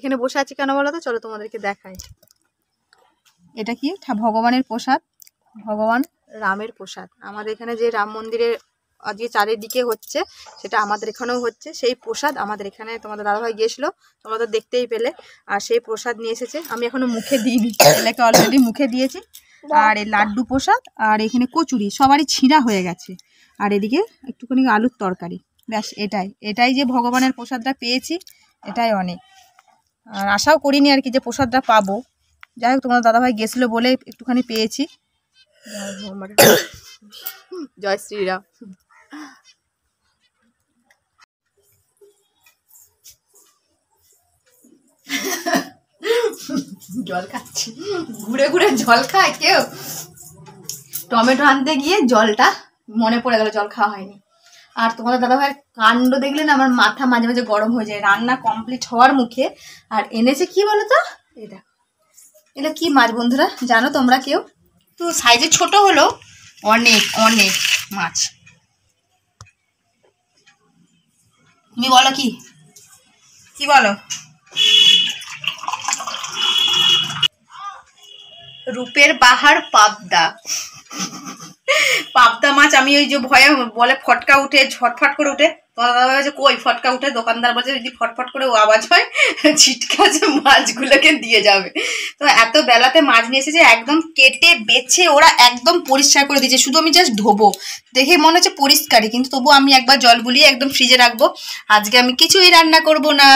এখানে বসে আছি কেন বলো তো, চলো তোমাদেরকে দেখাই। এটা কি ভগবানের প্রসাদ, ভগবান রামের প্রসাদ। আমাদের এখানে যে রাম মন্দিরে আজকে চারিদিকে হচ্ছে, সেটা আমাদের এখানেও হচ্ছে। সেই প্রসাদ আমাদের এখানে তোমাদের দাদাভাই গিয়েছিল, তোমরা তো দেখতেই পেলে। আর সেই প্রসাদ নিয়ে এসেছে, আমি এখনো মুখে দিইনি, এলাকে অলরেডি মুখে দিয়েছি। আর এই লাড্ডু প্রসাদ, আর এখানে কচুরি সবারই ছিঁড়া হয়ে গেছে। আর এদিকে একটুখানি আলুর তরকারি, ব্যাস এটাই যে ভগবানের প্রসাদটা পেয়েছি, এটাই অনেক। আর আশাও করিনি আর কি যে প্রসাদটা পাবো। যাই হোক, তোমার দাদাভাই গেছিলো বলে একটুখানি পেয়েছি। জয় শ্রীরাম। জল খাচ্ছি, ঘুরে ঘুরে জল খায় কেউ। টমেটো আনতে গিয়ে জলটা মনে পড়ে গেল, জল খাওয়া হয়নি। আর তোমাদের দাদাভাইয়ের কাণ্ড দেখলে না আমার মাথা মাঝে মাঝে গরম হয়ে যায়। রান্না কমপ্লিট হওয়ার মুখে, আর এনেছে কি বলো তো, এটা এটা কি মাছ বন্ধুরা জানো তোমরা কেউ? তো সাইজে ছোট হলো, অনেক অনেক মাছ। তুমি বলো কি কি বলো? রূপের বাহার পাবদা, পাবদা মাছ। আমি ওই যে ভয়ে বলে ফটকা উঠে, ঝটফট করে উঠে, কই ফটকা উঠে, দোকানদার বলছে যদি ফটফট করে আওয়াজ হয় ছিটকা যে মাছগুলোকে দিয়ে যাবে। তো এত বেলাতে মাছ নিয়ে এসেছে, একদম কেটে বেছে ওরা একদম পরিষ্কার করে দিয়েছে। শুধু আমি জাস্ট ধোবো, দেখে মনে হচ্ছে পরিষ্কারই, কিন্তু তবু আমি একবার জল গুলিয়ে একদম ফ্রিজে রাখবো। আজকে আমি কিছুই রান্না করব না,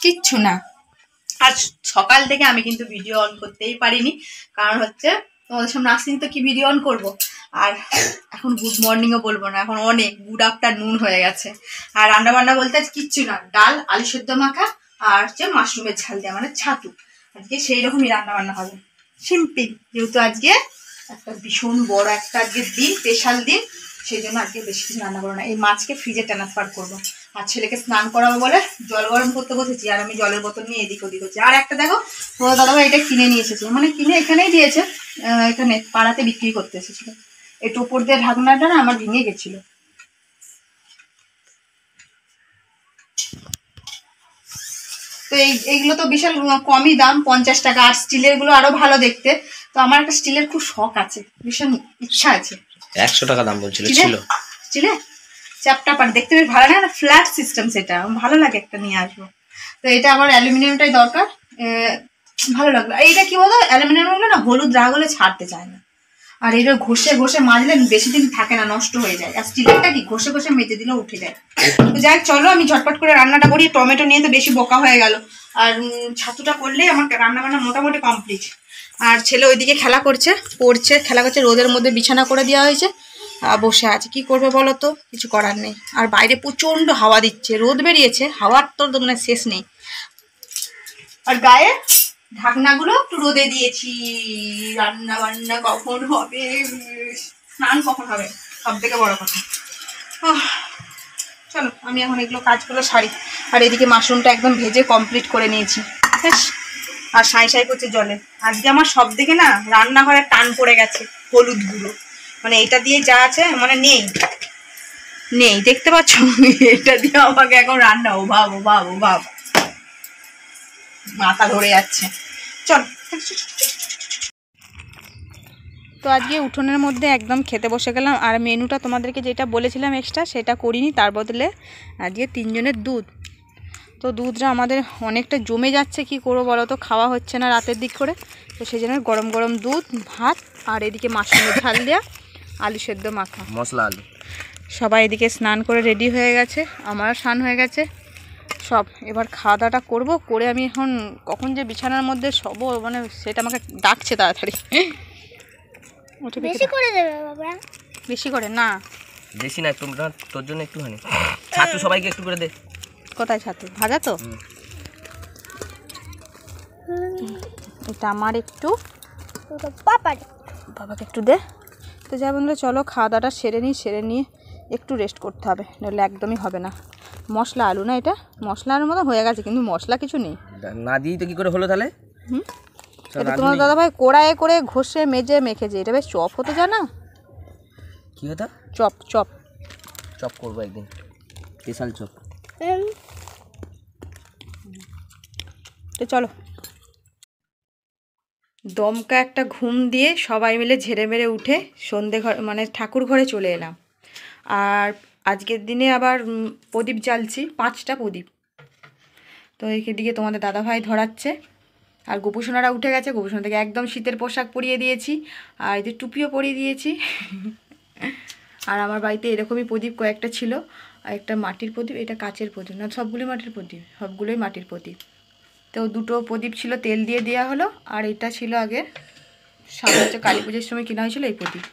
কিচ্ছু না। আজ সকাল থেকে আমি কিন্তু ভিডিও অন করতেই পারিনি, কারণ হচ্ছে তোমাদের সামনে আসিনি তো কি ভিডিও অন করবো। আর এখন গুড মর্নিংও বলবো না, এখন অনেক গুড আফটারনুন হয়ে গেছে। আর রান্না বান্না বলতে আজ কিচ্ছু না, ডাল, আলু সেদ্ধ মাখা, আর হচ্ছে মাশরুমের ঝাল দেওয়া, মানে ছাতু। আজকে সেই রকমই রান্না বান্না হবে, সিম্পল। যেহেতু আজকে একটা ভীষণ বড় একটা আজকে দিন, স্পেশাল দিন, সেই জন্য আজকে বেশি কিছু রান্না করবো না। এই মাছকে ফ্রিজে ট্রান্সফার করবো, আর ছেলেকে স্নান করাবো বলে জল গরম করতে বসেছি। আর আমি জলের বোতল নিয়ে এদিক ওদিক হচ্ছে। আর একটা দেখো, তোমার দাদাভাই এটা কিনে নিয়ে এসেছে, মানে কিনে এখানেই দিয়েছে, এখানে পাড়াতে বিক্রি করতে এসেছিল। একটু উপর দিয়ে ঢাকনাটা না আমার ভেঙে গেছিল। তো এইগুলো তো বিশাল কমই দাম, 50 টাকা। আর স্টিলের গুলো আরো ভালো দেখতে। তো আমার একটা স্টিলের খুব শখ আছে, ভীষণ ইচ্ছা আছে। 100 টাকা দাম বলছিল, ছিল স্টিলের চ্যাপটা পার, দেখতে বেশ ভালো লাগে না, ফ্ল্যাট সিস্টেম, সেটা ভালো লাগে, একটা নিয়ে আসবো। তো এটা আমার অ্যালুমিনিয়ামটাই দরকার, ভালো লাগলো। এইটা কি বলতো, অ্যালুমিনিয়াম হলে না হলুদ রাগ হলে ছাড়তে চায় না, আর এটা ঘষে ঘষে মাজলে বেশি দিন থাকে না, নষ্ট হয়ে যায়। আর স্টিলেরটা কি ঘষে ঘষে মেজে দিলেও উঠে যায়। তো যাই চলো আমি ঝটপট করে রান্নাটা করি। টমেটো নিয়ে তো বেশি বোকা হয়ে গেল, আর ছাতুটা করলেই আমার রান্না বান্না মোটামুটি কমপ্লিট। আর ছেলে ওইদিকে খেলা করছে, পড়ছে, খেলা করছে। রোদের মধ্যে বিছানা করে দেওয়া হয়েছে, বসে আছে। কি করবে বলো তো, কিছু করার নেই। আর বাইরে প্রচন্ড হাওয়া দিচ্ছে, রোদ বেরিয়েছে, হাওয়ার তো মানে শেষ নেই। আর গায়ে ঢাকনাগুলো একটু রোদে দিয়েছি। রান্না বান্না কখন হবে, স্নান কখন হবে, সব থেকে বড় কথা। চলো আমি এখন এগুলো কাজগুলো সারি। আর এদিকে মাশরুমটা একদম ভেজে কমপ্লিট করে নিয়েছি, বেশ। আর সাই সাই করছে জলে। আজকে আমার সব দিকে না রান্নাঘরে টান পড়ে গেছে হলুদ গুঁড়ো, মানে এটা দিয়ে যা আছে মানে নেই দেখতে পাচ্ছ, এটা দিয়ে আমাকে এখন রান্না ওভাব ওভাব ওভাব, মাথা ধরে যাচ্ছে। চল। তো আজকে উঠোনের মধ্যে একদম খেতে বসে গেলাম। আর মেনুটা তোমাদেরকে যেটা বলেছিলাম এক্সট্রা, সেটা করিনি, তার বদলে আজকে 3 জনের দুধ। তো দুধটা আমাদের অনেকটা জমে যাচ্ছে, কি করবো বলো তো, খাওয়া হচ্ছে না রাতের দিক করে। তো সেই জন্য গরম গরম দুধ, ভাত, আর এদিকে মাশরুমের ঝাল দেওয়া, আলু সেদ্ধ মাখা, মশলা আলু। সবাই এদিকে স্নান করে রেডি হয়ে গেছে, আমারও স্নান হয়ে গেছে সব। এবার খাওয়া দাওয়াটা করবো, করে আমি এখন কখন যে বিছানার মধ্যে শোবো, মানে সেটা আমাকে ডাকছে তাড়াতাড়ি। বেশি করে দেবে বাবা, বেশি করে না, বেশি না, তোর জন্য একটুখানি ছাতু সবাইকে একটু করে দে। কোথায় ছাতু ভাজা? তো এটা আমার একটু, বাবাকে একটু দে। তো যাই বন্ধুরা, চলো খাওয়া দাওয়াটা সেরে নিয়ে একটু রেস্ট করতে হবে, নইলে একদমই হবে না। মশলা আলু না, এটা মশলার মতো হয়ে গেছে, কিন্তু মশলা কিছু নেই। না দিই তো কি করে হলো তাহলে? এটা তোমার দাদাভাই কড়াইয়ে করে ঘষে মেজে মেখেছে, এটা বেশ চপ হতে জানা। কি হতো? চপ চপ চপ করবো একদিন, স্পেশাল চপ। তো চলো। দমকা একটা ঘুম দিয়ে সবাই মিলে ঝেড়ে মেরে উঠে সন্ধে ঘর মানে ঠাকুর ঘরে চলে এলাম। আর আজকের দিনে আবার প্রদীপ জ্বালছি, 5টা প্রদীপ। তো এদিকে তোমাদের দাদাভাই ধরাচ্ছে, আর গোপুসোনারা উঠে গেছে। গোপুসোনা থেকে একদম শীতের পোশাক পরিয়ে দিয়েছি, আর এদের টুপিও পরিয়ে দিয়েছি। আর আমার বাড়িতে এরকমই প্রদীপ কয়েকটা ছিল, আর একটা মাটির প্রদীপ, এটা কাচের প্রদীপ না, সবগুলোই মাটির প্রদীপ, সবগুলোই মাটির প্রদীপ। তো 2টো প্রদীপ ছিল, তেল দিয়ে দেওয়া হলো। আর এটা ছিল আগে সামনে কালী পুজোর সময় কেনা হয়েছিল এই প্রদীপ।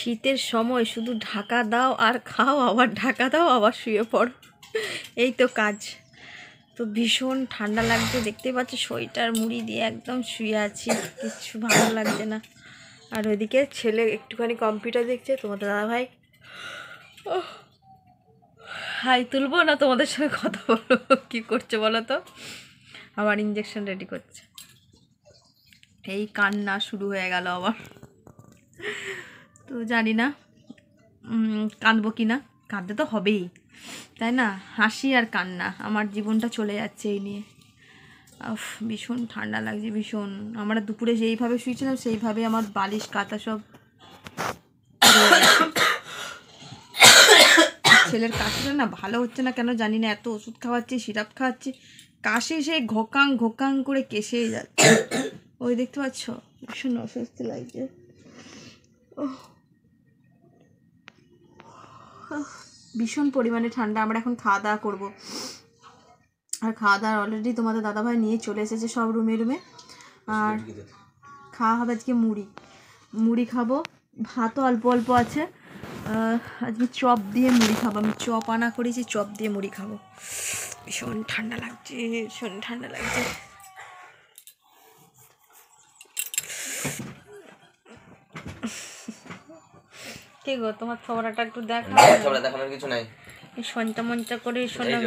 শীতের সময় শুধু ঢাকা দাও আর খাও, আবার ঢাকা দাও আবার শুয়ে পড়ো, এই তো কাজ। তো ভীষণ ঠান্ডা লাগছে, দেখতে পাচ্ছ সোয়েটার মুড়ি দিয়ে একদম শুয়ে আছি, কিচ্ছু ভালো লাগছে না। আর ওইদিকে ছেলে একটুখানি কম্পিউটার দেখছে, তোমাদের দাদাভাই হাই তুলবো না তোমাদের সঙ্গে কথা বলবো, কী করছে বলো তো, আবার ইঞ্জেকশন রেডি করছে। এই কান্না শুরু হয়ে গেল আবার। তো জানি না কাঁদবো কি না, কাঁদতে তো হবেই তাই না, হাসি আর কান্না, আমার জীবনটা চলে যাচ্ছে এই নিয়ে। ভীষণ ঠান্ডা লাগছে ভীষণ। আমরা দুপুরে যেইভাবে শুয়েছিলাম সেইভাবে আমার বালিশ কাঁথা সব। ছেলের কাশিটা না ভালো হচ্ছে না কেন জানি না, এত ওষুধ খাওয়াচ্ছি, সিরাপ খাওয়াচ্ছি, কাশি সে ঘোকাং ঘোকাং করে কেসেই যাচ্ছে। ওই দেখতে পাচ্ছ, ভীষণ অস্বস্তি লাগছে। ভীষণ পরিমাণে ঠান্ডা। আমরা এখন খাওয়া দাওয়া করবো, আর খাওয়া দাওয়া অলরেডি তোমাদের দাদাভাই নিয়ে চলে এসেছে সব রুমে রুমে। আর খাওয়া হবে আজকে মুড়ি খাবো, ভাতও অল্প অল্প আছে। আজকে চপ দিয়ে মুড়ি খাবো, আমি চপ আনা করেছি, চপ দিয়ে মুড়ি খাবো। ভীষণ ঠান্ডা লাগছে, ভীষণ ঠান্ডা লাগছে। কি গো, তোমার ছবরাটা একটু দেখা। ছবরা দেখানোর কিছু নাই, সঞ্চা মঞ্চা করে শোনা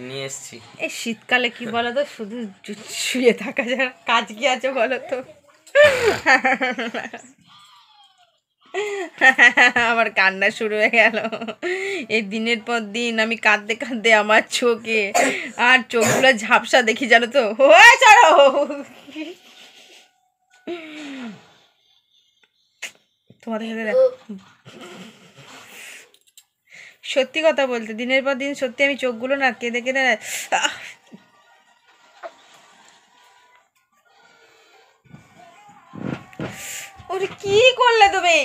নিয়ে এসছি। এই শীতকালে কি বলো তো, শুধু শুয়ে থাকা যায়, কাজ কি আছে বলো তো। আমার কান্না শুরু হয়ে গেল। এই দিনের পর দিন আমি কাঁদতে কাঁদতে আমার চোখে আর চোখগুলো ঝাপসা দেখি, জানো তো। হয়ে ছাড়ো, তোমাদের সাথে সত্যি কথা বলতে দিনের পর দিন সত্যি আমি চোখগুলো না কেঁদে কেঁদে ওরে কি করলে তুমি,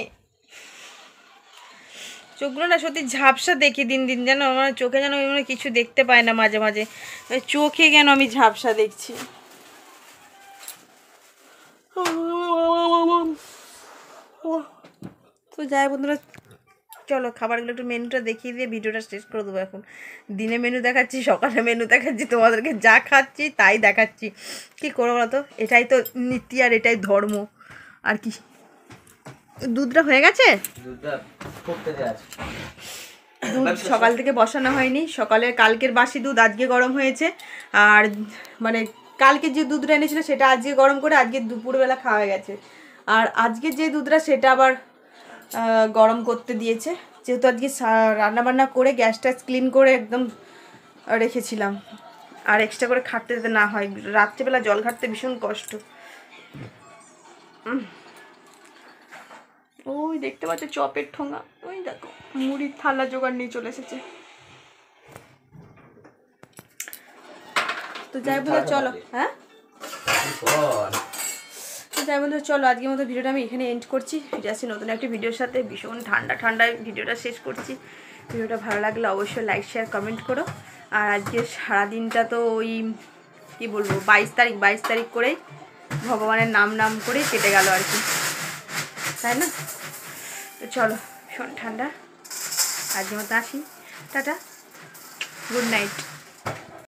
চোখগুলো না সত্যি ঝাপসা দেখি দিন দিন, যেন আমার চোখে যেন কিছু দেখতে পায় না, মাঝে মাঝে চোখে কেন আমি ঝাপসা দেখছি। তো যাই বন্ধুরা, চলো খাবারগুলো একটু মেনুটা দেখিয়ে দিয়ে ভিডিওটা শেষ করে দেবো। এখন দিনে মেনু দেখাচ্ছি, সকালে মেনু দেখাচ্ছি, তোমাদেরকে যা খাচ্ছি তাই দেখাচ্ছি। কী করবো বলো তো, এটাই তো নীতি আর এটাই ধর্ম আর কি। দুধটা হয়ে গেছে, দুধ সকাল থেকে বসানো হয়নি, সকালে কালকের বাসি দুধ আজকে গরম হয়েছে। আর মানে কালকে যে দুধটা এনেছিল সেটা আজকে গরম করে আজকে দুপুরবেলা খাওয়া গেছে। আর আজকে যে দুধটা সেটা আবার গরম করতে দিয়েছে, যেহেতু আজকে রান্নাবান্না করে গ্যাস ট্যাস ক্লিন করে একদম রেখেছিলাম, আর এক্সট্রা করে খাটতে দিতে না হয়। রাত্রেবেলা জল ঘাটতে ভীষণ কষ্ট। ওই দেখতে পাচ্ছ চপের ঠোঙা, ওই দেখো মুড়ির থালা জোগাড় নিয়ে চলে এসেছে। তো যাই বলে চলো, হ্যাঁ তো যাই বন্ধু চলো, আজকের মতো ভিডিওটা আমি এখানে এন্ড করছি। ফিরে আসছি নতুন একটি ভিডিওর সাথে। ভীষণ ঠান্ডা ঠান্ডায় ভিডিওটা শেষ করছি। ভিডিওটা ভালো লাগলে অবশ্যই লাইক শেয়ার কমেন্ট করো। আর আজকে সারাদিনটা তো ওই কী বলবো 22 তারিখ করেই ভগবানের নাম করেই কেটে গেল আর কি, তাই না? তো চলো, ভীষণ ঠান্ডা, আজকের মতো আসি, টাটা, গুড নাইট।